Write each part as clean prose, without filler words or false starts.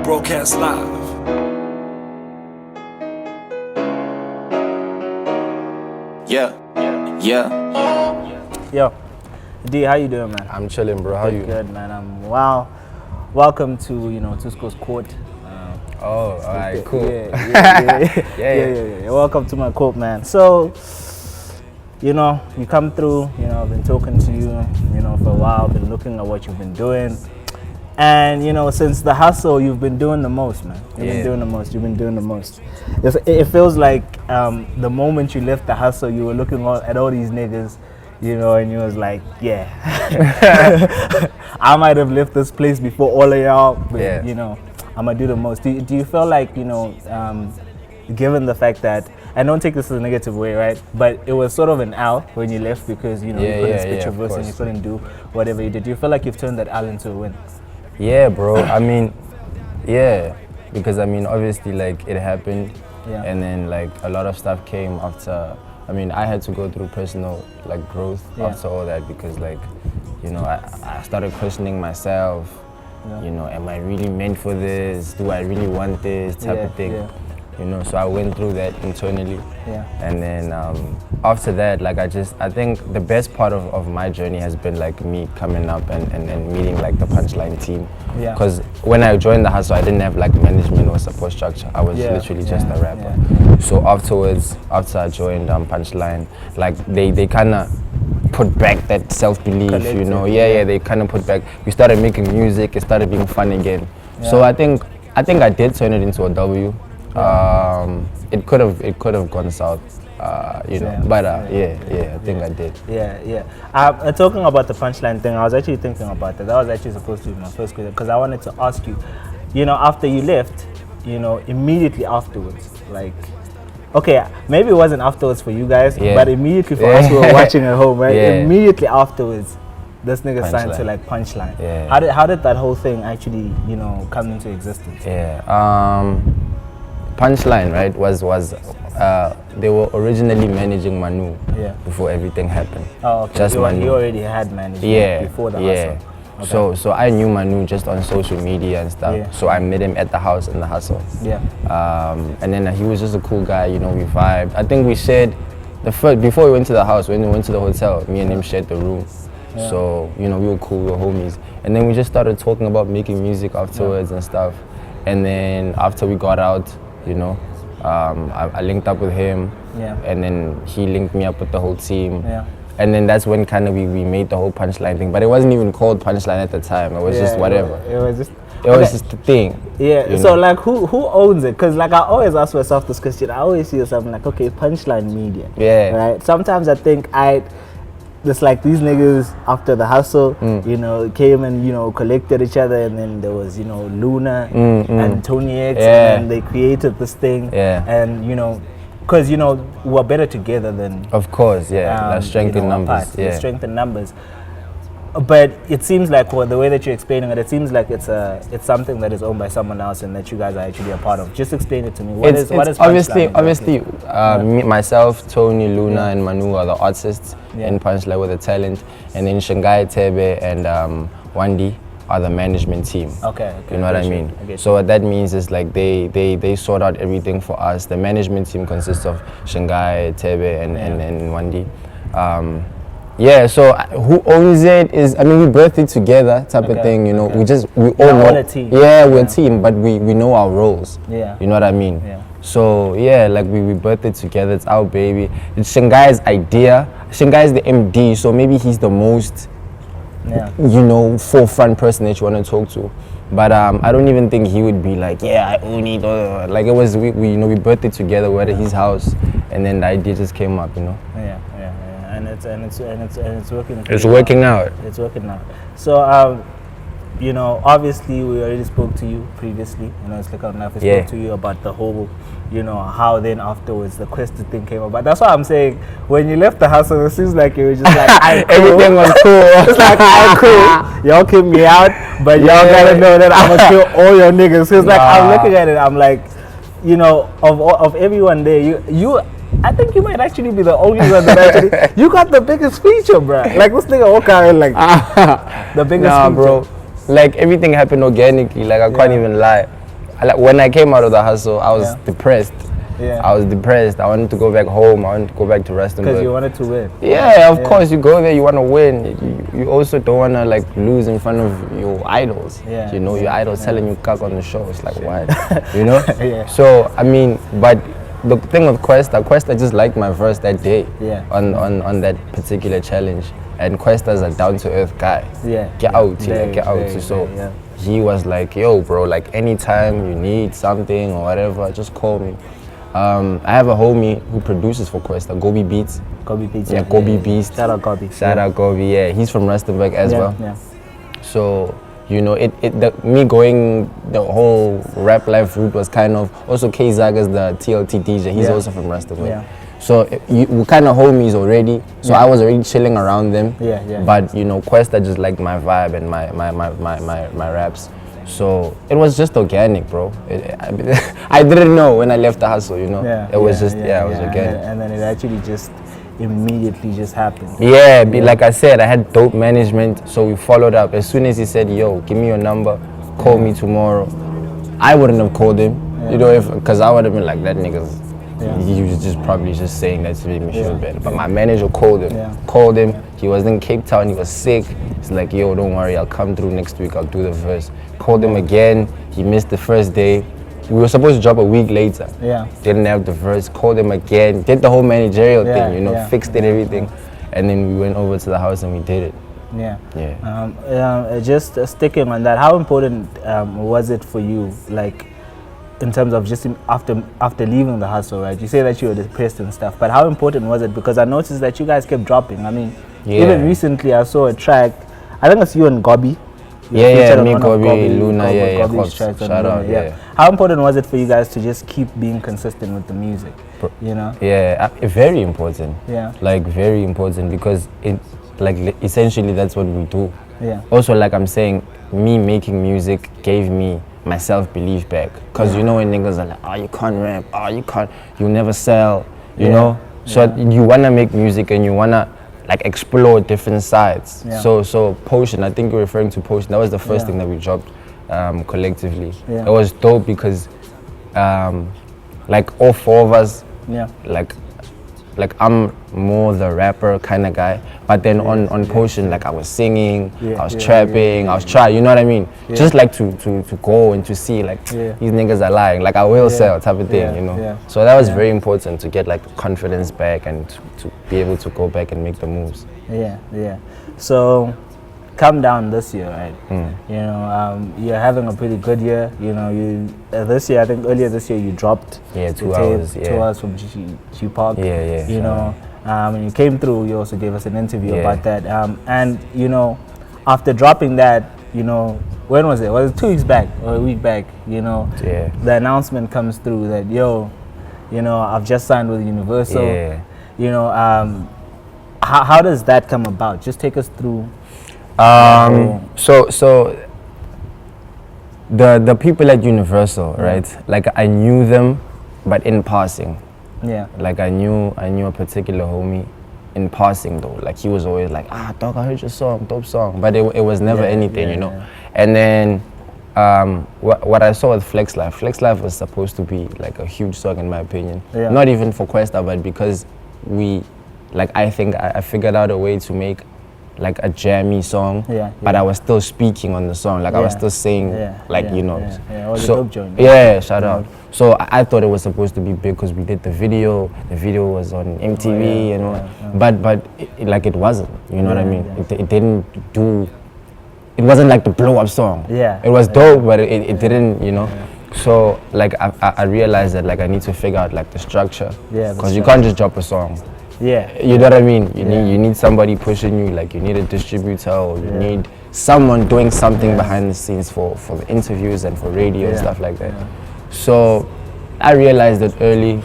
Broadcast live. Yo, D, how you doing, man? I'm chilling, bro. How you? Good, man. I'm wow. Welcome to Tusko's court. All right, cool. Yeah. Welcome to my court, man. So, you come through. I've been talking to you, for a while. Been looking at what you've been doing, and since the hustle, you've been doing the most, man. You've been doing the most. It feels like the moment you left the hustle, you were looking at all these niggas. And you was like, yeah, I might have left this place before all of y'all, but I'm gonna do the most. Do you feel like, given the fact that, and don't take this as a negative way, right? But it was sort of an L when you left because, you couldn't spit your verse and you couldn't do whatever you did. Do you feel like you've turned that L into a win? Yeah, bro. Because obviously, like, it happened, and then, like, a lot of stuff came after. I had to go through personal, like, growth after all that because, like, I started questioning myself. Am I really meant for this? Do I really want this type of thing? So I went through that internally. And then after that, like, I think the best part of my journey has been, like, me coming up and meeting, like, the Punchline team. Because when I joined the hustle, I didn't have, like, management or support structure. I was literally just a rapper. So afterwards, after I joined Punchline, like, they kind of put back that self-belief, they kind of put back. We started making music, it started being fun again. So I think I did turn it into a W. It could have gone south, but I think I did. Talking about the Punchline thing, I was actually thinking about that. That was actually supposed to be my first question because I wanted to ask you, after you left, immediately afterwards, like, okay, maybe it wasn't afterwards for you guys, but immediately for us who were watching at home, right? Immediately afterwards, this nigga signed to, like, Punchline. How did that whole thing actually, come into existence? Punchline, right, was they were originally managing Manu before everything happened. Oh, okay. Just Manu. You already had management before the hustle. Okay. So I knew Manu just on social media and stuff. So I met him at the house in the hustle. And then he was just a cool guy, we vibed. I think we shared before we went to the house, when we went to the hotel, me and him shared the room. So, we were cool, we were homies. And then we just started talking about making music afterwards and stuff. And then after we got out, I linked up with him. And then he linked me up with the whole team. And then that's when kind of we made the whole Punchline thing. But it wasn't even called Punchline at the time. It was just whatever. It was just the thing. So, like, who owns it? Because, like, I always ask myself this question. I always see something like, okay, Punchline Media. Right? Sometimes I think just like these niggas after the hustle, came and, collected each other, and then there was, Luna and Tony X, and they created this thing. And, because, we're better together than... Of course, that's strength in numbers. Strength in numbers. But it seems like, the way that you're explaining it, it seems like it's something that is owned by someone else and that you guys are actually a part of. Just explain it to me. What is obviously, me, myself, Tony, Luna, and Manu are the artists in Punchline with the talent, and then Shanghai, Tebe, and Wandi are the management team. Okay. You know what I mean? So what that means is, like, they sort out everything for us. The management team consists of Shanghai, Tebe, and Wandi. So who owns it is, we birthed it together type of thing, we all know. A team. We're a team, but we know our roles. You know what I mean? So like we birthed it together, it's our baby. It's Shanghai's idea. Shanghai's the MD, so maybe he's the most, forefront person that you want to talk to. But I don't even think he would be like, I own it. Like, it was, we birthed it together, we're at his house, and then the idea just came up, And it's working. It's working out. It's working out. So, obviously we already spoke to you previously. It's like I spoke to you about the whole, how then afterwards the Question thing came about. That's why I'm saying when you left the hustle, it seems like it was just like everything was cool. It's like, I'm cool. Y'all kick me out, but y'all gotta know that I'm gonna kill all your niggas. Cause like I'm looking at it, I'm like, of everyone there, you I think you might actually be the only one that actually, you got the biggest feature, bro. Like, this nigga walk out and like, the biggest feature. Bro. Like, everything happened organically, like, I can't even lie. when I came out of the hustle, I was depressed. Yeah. I was depressed. I wanted to go back home. I wanted to go back to Rustenburg. Because you wanted to win. Yeah, of course. You go there, you want to win. You also don't want to like lose in front of your idols. Yeah. You know, your idols telling you cuck on the show. It's like, what? You know? Yeah. So, I mean, but the thing with Questa just liked my verse that day. Yeah. On that particular challenge. And Questa's a down-to-earth guy. Yeah. Get out. Get out. So he was like, yo, bro, like anytime you need something or whatever, just call me. I have a homie who produces for Questa, Gobi Beats. Gobi Beats. Yeah, Gobi Beats. Shout out Gobi. Shout out Gobi, yeah. He's from Rustenburg as well. Yeah. So, you know, me going the whole rap life route was kind of, also K Zaga's the TLT DJ, he's also from Rustenburg. Yeah. So we kind of homies already, so I was already chilling around them. But, you know, Questa just liked my vibe and my raps. So it was just organic, bro. I didn't know when I left the hustle, you know. It was just it was organic. And then it actually just immediately just happened. Like I said, I had dope management, so we followed up. As soon as he said, yo, give me your number, call me tomorrow, I wouldn't have called him, you know, because I would have been like, that nigga's, he was just probably just saying that to make me feel better. But my manager called him, he was in Cape Town, he was sick. He's like, yo, don't worry, I'll come through next week, I'll do the verse. Called him again, he missed the first day. We were supposed to drop a week later. Didn't have the verse, called him again, did the whole managerial thing, you know, fixed it, everything. And then we went over to the house and we did it. Just sticking on that, how important was it for you, like, in terms of just after leaving the hustle, right? You say that you were depressed and stuff, but how important was it? Because I noticed that you guys kept dropping. I mean, even recently I saw a track, I think it's you and Gobi. Me, Gobi, Luna, shout out, How important was it for you guys to just keep being consistent with the music, you know? Very important. Like, very important, because it, like, essentially that's what we do. Also, like I'm saying, me making music gave me my self-belief back, because you know when niggas are like, oh, you can't rap, you'll never sell, you know. So you wanna make music and you wanna like explore different sides. So Potion, I think you're referring to Potion, that was the first thing that we dropped collectively. It was dope because like all four of us, like I'm more the rapper kind of guy, but then on Potion, like I was singing, I was trapping, I was trying, you know what I mean? Just like to go and to see like these niggas are lying, like I will sell type of thing, you know? So that was very important to get like confidence back and to be able to go back and make the moves. So come down this year, right? You know, you're having a pretty good year. You know, you this year, I think earlier this year you dropped 2 hours, 2 hours from G Park. You know, and you came through. You also gave us an interview about that. And you know, after dropping that, you know, when was it? Was it 2 weeks back or a week back? You know, the announcement comes through that yo, you know, I've just signed with Universal. You know, how does that come about? Just take us through. So the people at Universal, right? Like I knew them, but in passing. Like I knew a particular homie in passing though. Like he was always like, dog, I heard your song, dope song. But it was never anything, you know. And then what I saw with Flex Life was supposed to be like a huge song in my opinion. Not even for Questa, but because I think I figured out a way to make like a jammy song, but I was still speaking on the song, like I was still saying, you know. So shout out. So I thought it was supposed to be big because we did the video was on MTV, you know, but it wasn't, you know what I mean? It didn't do, it wasn't like the blow up song. It was dope, but it didn't, you know. So like I realized that like I need to figure out like the structure, because you can't just drop a song. You know what I mean? You need somebody pushing you, like you need a distributor, or you need someone doing something behind the scenes for the interviews and for radio and stuff like that. So I realized that early,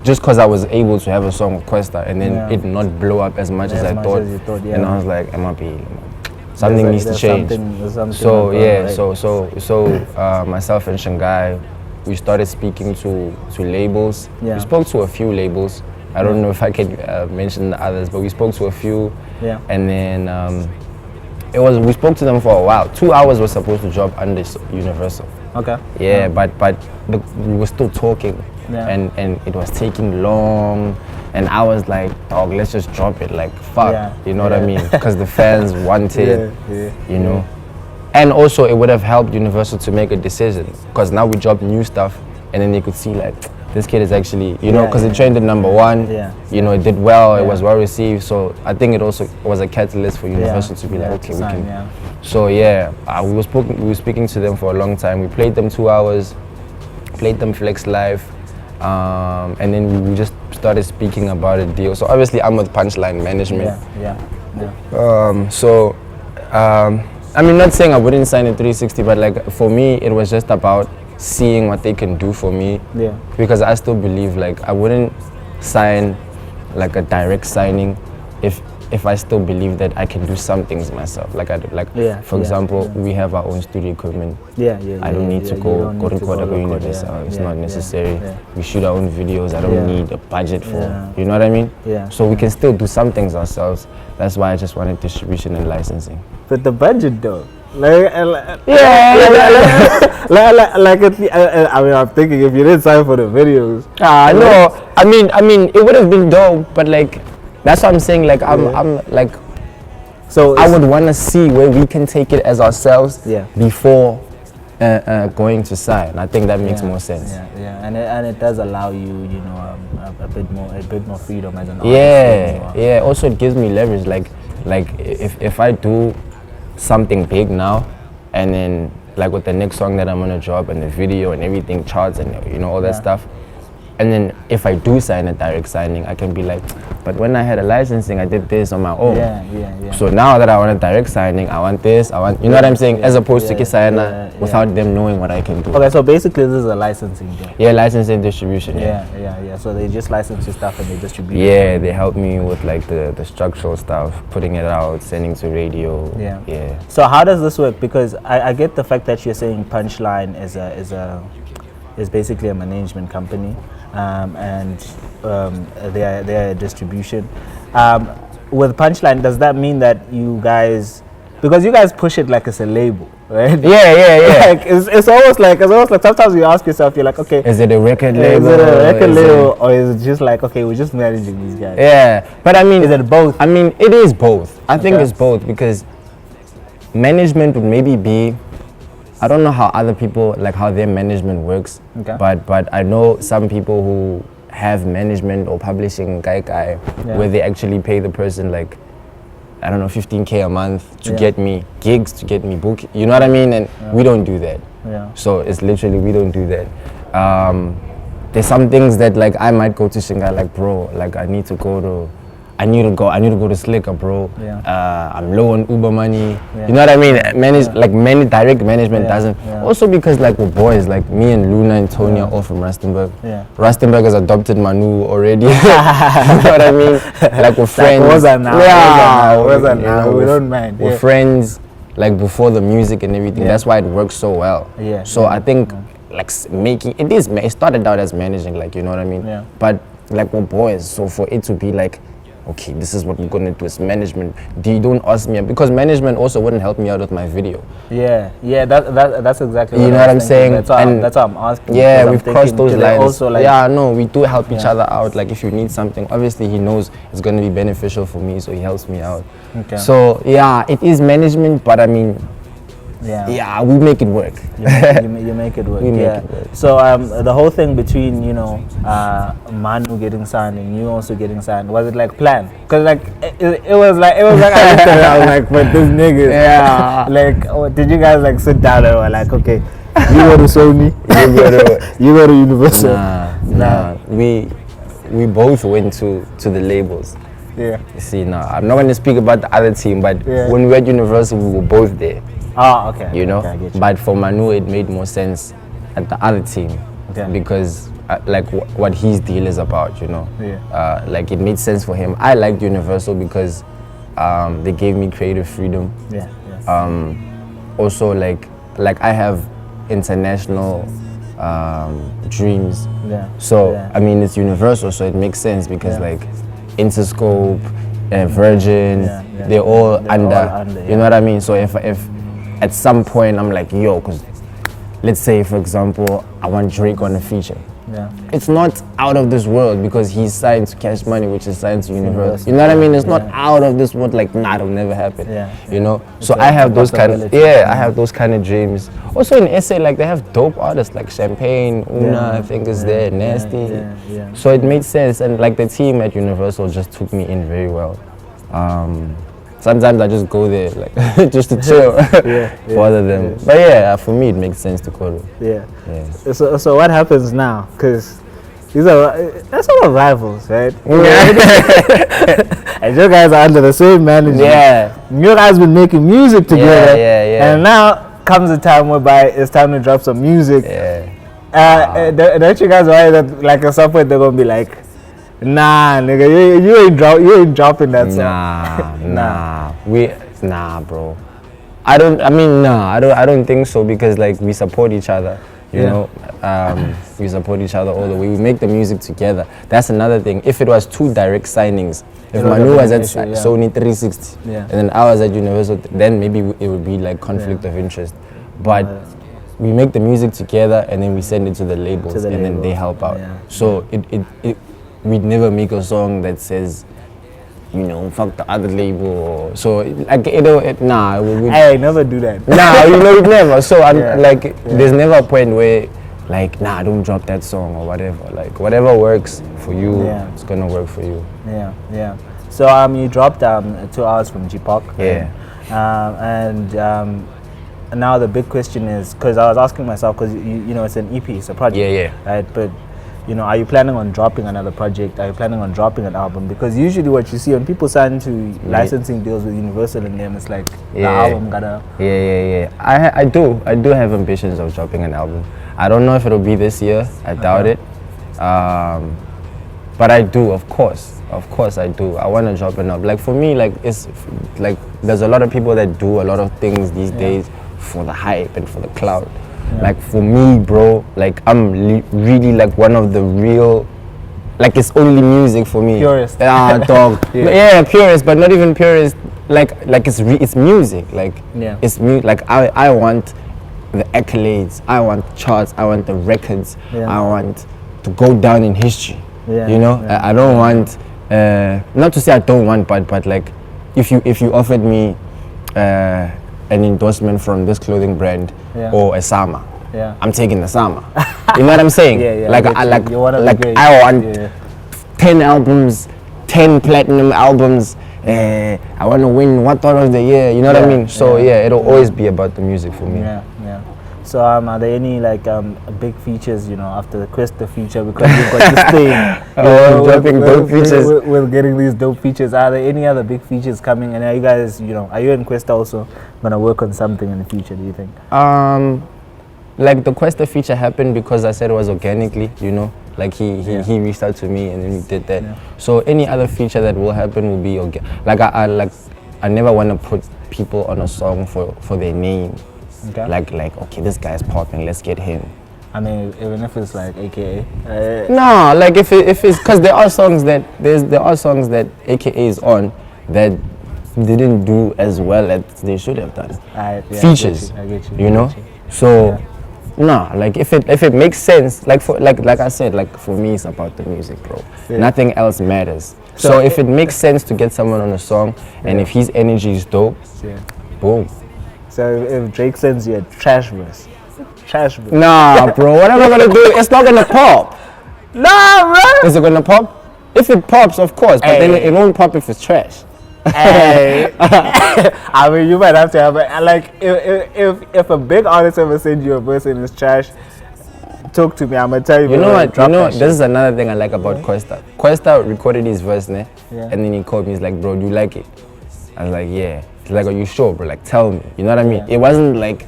just because I was able to have a song with Questa and then it not blow up as much as I thought. And I was like, something needs to change. So myself and Shanghai, we started speaking to labels. We spoke to a few labels. I don't know if I can mention the others, but we spoke to a few, and then we spoke to them for a while. 2 hours was supposed to drop under Universal. Okay. Yeah, but we were still talking, and it was taking long, and I was like, dog, let's just drop it, like fuck, you know what I mean? Because the fans wanted, you know, and also it would have helped Universal to make a decision, because now we dropped new stuff, and then they could see like, this kid is actually, you know, because it trained at #1, you know, it did well, it was well received, so I think it also was a catalyst for Universal to be like, okay, we can. So we were speaking to them for a long time. We played them 2 hours, played them Flex Live, and then we just started speaking about a deal. So obviously I'm with Punchline Management. I mean, not saying I wouldn't sign a 360, but like for me, it was just about seeing what they can do for me, because I still believe like I wouldn't sign like a direct signing if I still believe that I can do some things myself. Like for example, we have our own studio equipment. I don't need to go record at Universal. It's not necessary. We shoot our own videos. I don't need a budget for, you know what I mean? So we can still do some things ourselves. That's why I just wanted distribution and licensing. But the budget though. Like, I mean, I'm thinking if you didn't sign for the videos. No, I mean, it would have been dope, but like, that's what I'm saying. Like, I'm like, so I would want to see where we can take it as ourselves before going to sign. I think that makes more sense. And it does allow you, you know, a bit more freedom as an artist. Also, it gives me leverage. Like if I do something big now, and then like with the next song that I'm gonna drop and the video and everything charts and you know all that stuff, and then if I do sign a direct signing, I can be like, but when I had a licensing, I did this on my own. So now that I want a direct signing, I want this, you know what I'm saying, as opposed to Kisayana without them knowing what I can do. Okay, so basically this is a licensing deal. Yeah, licensing distribution. So they just license your stuff and they distribute. Yeah, they help me with like the structural stuff, putting it out, sending to radio. So how does this work? Because I get the fact that you're saying Punchline is basically a management company, and they're a distribution. With Punchline, does that mean that you guys, because you guys push it like it's a label, right? Like it's almost like sometimes you ask yourself, you're like, okay, is it a record label? Is it a record label, or is it just like, okay, we're just managing these guys? But I mean, is it both? I mean, it is both. I think it's both, because management would maybe be, I don't know how other people, like how their management works, but I know some people who have management or publishing where they actually pay the person like, I don't know, 15K a month to get me gigs, to get me book, you know what I mean? And we don't do that. So it's literally, we don't do that. There's some things that like I might go to Shingai, like, bro, like I need to go to Slicker, bro. I'm low on Uber money. You know what I mean? Many direct management doesn't. Also because like we're boys, like me and Luna and Tony are all from Rustenburg. Rustenburg has adopted Manu already. You know what I mean? Like we're friends. We don't mind. We're friends like before the music and everything. That's why it works so well. So I think like it started out as managing, like, you know what I mean? But like we're boys, so for it to be like, okay, this is what we're gonna do as management. Don't ask me, because management also wouldn't help me out with my video. That's exactly. You know what I'm saying? That's why I'm asking. Yeah, we've crossed those lines. Also, like, we do help each other out. Like if you need something, obviously he knows it's gonna be beneficial for me, so he helps me out. So it is management, but I mean, we make it work. You make it work. We make it work. So the whole thing between, you know, Manu getting signed and you also getting signed, was it like planned? Because like it was like I looked at it, I was like, but this nigga, like, did you guys like sit down and were like, okay, you go to Sony, you go to Universal? Nah. We both went to the labels. You see, now I'm not going to speak about the other team, but when we were at Universal, we were both there. You know, but for Manu it made more sense at the other team, because like what his deal is about, you know, like it made sense for him. I liked Universal because they gave me creative freedom. Also like I have international dreams, so I mean it's Universal, so it makes sense because like Interscope, Virgin, they're all under, you know what I mean? So if at some point I'm like, yo, because let's say, for example, I want Drake on a feature. Yeah. It's not out of this world because he's signed to Cash Money, which is signed to Universal. You know what I mean? It's not out of this world. Like, nah, it'll never happen. You know. It's so I have those kind of I have those kind of dreams. Also in SA, like they have dope artists like Champagne, Una, I think is there, Nasty. So it made sense, and like the team at Universal just took me in very well. Sometimes I just go there, like, just to chill, bother them. But yeah, for me, it makes sense to go there. So what happens now? Because that's all rivals, right? And you guys are under the same management. You guys been making music together. And now comes a time whereby it's time to drop some music. Don't you guys worry that, like, at some point they're gonna be like, nah, nigga, you ain't dropping that song. Nah, bro. I don't think so, because like we support each other. You know, we support each other all the way. We make the music together. That's another thing. If it was two direct signings, if Manu was at Sony 360 and then I was at Universal, then maybe it would be like conflict of interest. But we make the music together and then we send it to the labels and then they help out. So we'd never make a song that says, you know, fuck the other label. So like nah, I never do that. Nah, you know, it never. So I'm like, there's never a point where like, nah, don't drop that song or whatever. Like whatever works for you, it's gonna work for you. So you dropped 2 hours from G-Park. And now the big question is, because I was asking myself, because you know it's an EP, it's a project, right? But you know, are you planning on dropping another project? Are you planning on dropping an album? Because usually what you see when people sign to licensing deals with Universal and them, it's like the album gotta... I do have ambitions of dropping an album. I don't know if it'll be this year. I doubt it. But I do, of course I do. I want to drop an album. Like for me, like it's like there's a lot of people that do a lot of things these days for the hype and for the clout. Like for me, bro, like I'm really like one of the real, like it's only music for me. Purist. Dog. Purist, but not even purist. Like it's music. Like it's music. Like I want the accolades. I want the charts. I want the records. I want to go down in history. You know, I don't want. Not to say I don't want, but like, if you offered me an endorsement from this clothing brand or a Sama, I'm taking the Sama. You know what I'm saying? Like I want 10 albums, 10 platinum albums. I want to win What Thought of the Year. You know what I mean? So it'll always be about the music for me. So are there any like big features, you know, after the Questa feature, because you've got this thing, dropping dope features. We're getting these dope features. Are there any other big features coming? And are you guys, you know, are you and Questa also gonna work on something in the future, do you think? Like the Questa feature happened because I said it was organically, you know, like he reached out to me and then we did that. So any other feature that will happen will be like I never want to put people on a song for their name. Like okay, this guy's popping, let's get him. I mean, even if it's like AKA. No, like if it's because there are songs that AKA is on that didn't do as well as they should have done. Features, I get you. You know. So no, like if it makes sense, like I said, like for me it's about the music, bro. Nothing else matters. So if it makes sense to get someone on a song, and if his energy is dope, boom. So if Drake sends you a trash verse. Nah, bro, what am I gonna do? It's not gonna pop. Nah, bro. Is it gonna pop? If it pops, of course, but then it won't pop if it's trash. I mean, you might have to have it. Like, if a big artist ever sends you a verse and it's trash, talk to me. I'm gonna tell you. You know what? This is another thing I like about Questa. Questa recorded his verse, and then he called me. He's like, "Bro, do you like it?" I was like, "Yeah." He's like, "Are you sure, bro? Like, tell me." You know what I mean? It wasn't like,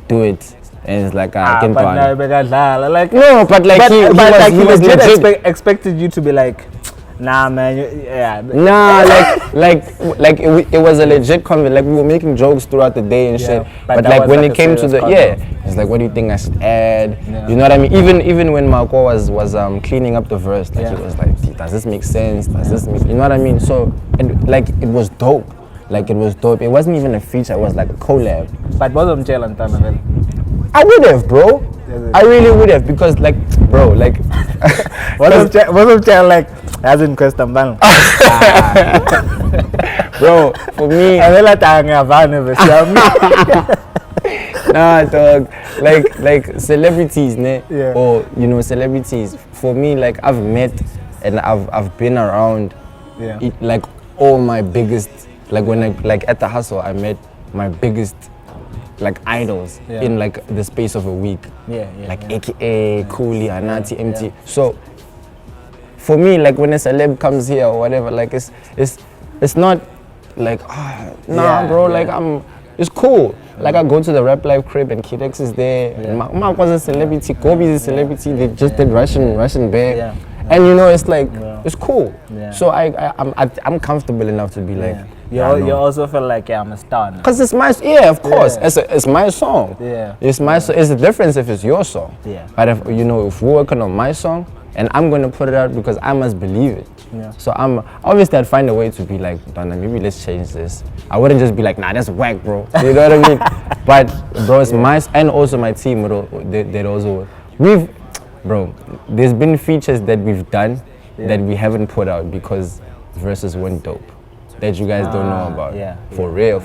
"Do it," and it's like, "I can't do it." Like, no, but like he was legit. Expected you to be like, "Nah, man, Nah, like it was a legit comment. Like we were making jokes throughout the day and shit. But like when it came to the it's like, what do you think I should add? You know what I mean? Even when Marco was cleaning up the verse, like he was like, does this make sense? Does this make, you know what I mean? So it was dope. Like it was dope. It wasn't even a feature. It was like a collab. But both of them jail and I would have, bro. I really would have, because like, bro, like, what's up, child? Like, as in question, man. Bro, for me, nah, dog. Like celebrities, ne? Yeah. Or you know, celebrities. For me, like I've met and I've been around. Yeah. Like all my biggest, like when I like at the hustle, I met my biggest like idols in like the space of a week. Like AKA, Cooley, Anati, MT. So for me, like when a celeb comes here or whatever, like it's not like bro, like it's cool. Like I go to the Rap Life crib and Kid X is there. Mark was a celebrity, Kobe is a celebrity. They just did Russian Bear, and you know it's like it's cool. So I'm comfortable enough to be like. You also feel like I'm a star now. Cause it's my of course it's my song. It's my song. It's the difference if it's your song. But if if we're working on my song and I'm gonna put it out because I must believe it. So I'm obviously I'd find a way to be like, Donna, maybe let's change this. I wouldn't just be like, nah, that's whack, bro. You know what I mean? But bro, it's my and also my team. They also there's been features that we've done that we haven't put out because verses went dope. That you guys don't know about. For real.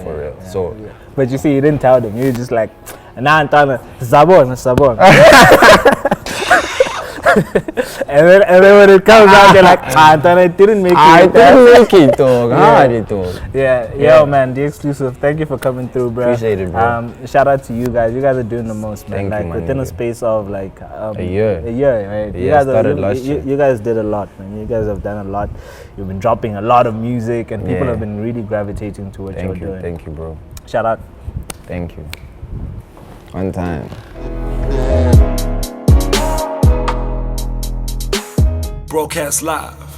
So, but you see, you didn't tell them. You were just like, nah, I'm trying to Zabon. and then when it comes out, they're like, I didn't make it. I didn't make it, dog. Yo, man, Dee XCLSV, thank you for coming through, bro. Appreciate it, bro. Shout out to you guys. You guys are doing the most, man. Thank you, man. Within a space of like a year, right? You guys did a lot, man. You guys have done a lot. You've been dropping a lot of music, and people have been really gravitating to what you're doing. Thank you, bro. Shout out. Thank you. One time. Broadcast live